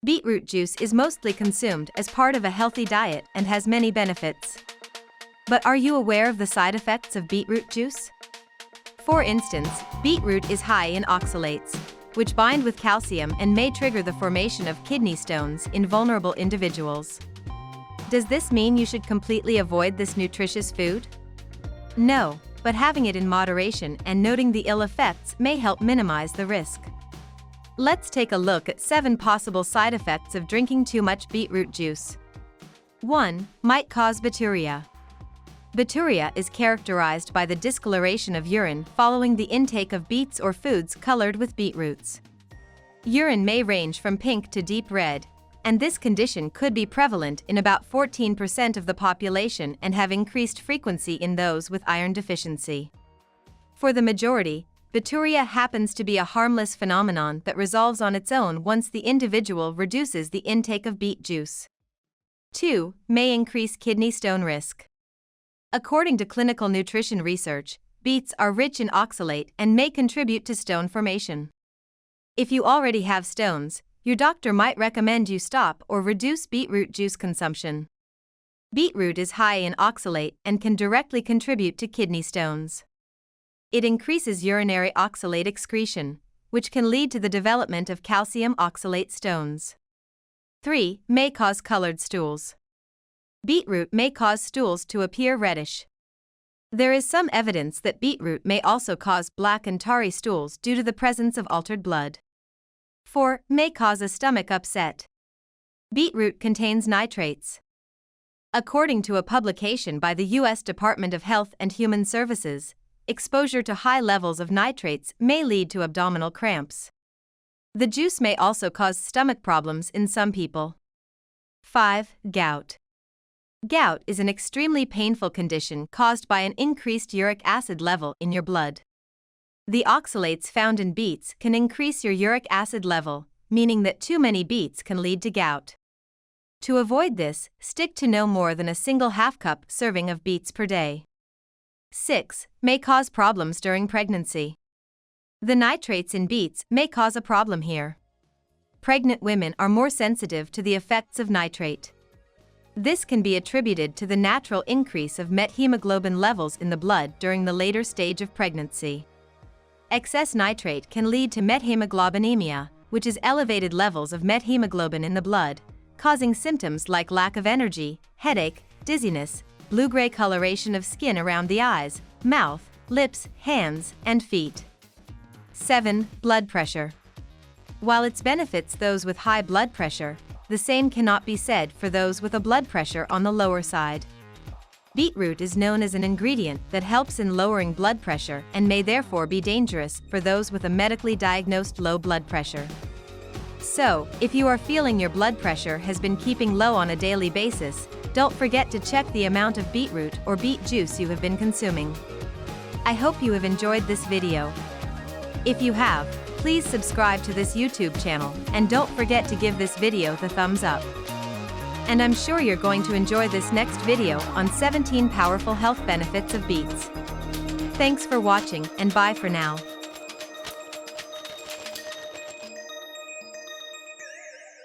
Beetroot juice is mostly consumed as part of a healthy diet and has many benefits. But are you aware of the side effects of beetroot juice? For instance, beetroot is high in oxalates, which bind with calcium and may trigger the formation of kidney stones in vulnerable individuals. Does this mean you should completely avoid this nutritious food? No, but having it in moderation and noting the ill effects may help minimize the risk. Let's take a look at 7 possible side effects of drinking too much beetroot juice. 1. Might cause beeturia. Beeturia is characterized by the discoloration of urine following the intake of beets or foods colored with beetroots. Urine may range from pink to deep red, and this condition could be prevalent in about 14% of the population and have increased frequency in those with iron deficiency. For the majority, beeturia happens to be a harmless phenomenon that resolves on its own once the individual reduces the intake of beet juice. 2. May increase kidney stone risk. According to clinical nutrition research, beets are rich in oxalate and may contribute to stone formation. If you already have stones, your doctor might recommend you stop or reduce beetroot juice consumption. Beetroot is high in oxalate and can directly contribute to kidney stones. It increases urinary oxalate excretion, which can lead to the development of calcium oxalate stones. 3. May cause colored stools. Beetroot may cause stools to appear reddish. There is some evidence that beetroot may also cause black and tarry stools due to the presence of altered blood. 4. May cause a stomach upset. Beetroot contains nitrates. According to a publication by the U.S. Department of Health and Human Services, exposure to high levels of nitrates may lead to abdominal cramps. The juice may also cause stomach problems in some people. 5. Gout. Gout is an extremely painful condition caused by an increased uric acid level in your blood. The oxalates found in beets can increase your uric acid level, meaning that too many beets can lead to gout. To avoid this, stick to no more than a single half-cup serving of beets per day. 6. May cause problems during pregnancy. The nitrates in beets may cause a problem here. Pregnant women are more sensitive to the effects of nitrate. This can be attributed to the natural increase of methemoglobin levels in the blood during the later stage of pregnancy. Excess nitrate can lead to methemoglobinemia, which is elevated levels of methemoglobin in the blood, causing symptoms like lack of energy, headache, dizziness, blue-gray coloration of skin around the eyes, mouth, lips, hands, and feet. 7. Blood pressure. While it benefits those with high blood pressure, the same cannot be said for those with a blood pressure on the lower side. Beetroot is known as an ingredient that helps in lowering blood pressure and may therefore be dangerous for those with a medically diagnosed low blood pressure. So, if you are feeling your blood pressure has been keeping low on a daily basis, don't forget to check the amount of beetroot or beet juice you have been consuming. I hope you have enjoyed this video. If you have, please subscribe to this YouTube channel and don't forget to give this video the thumbs up. And I'm sure you're going to enjoy this next video on 17 powerful health benefits of beets. Thanks for watching and bye for now.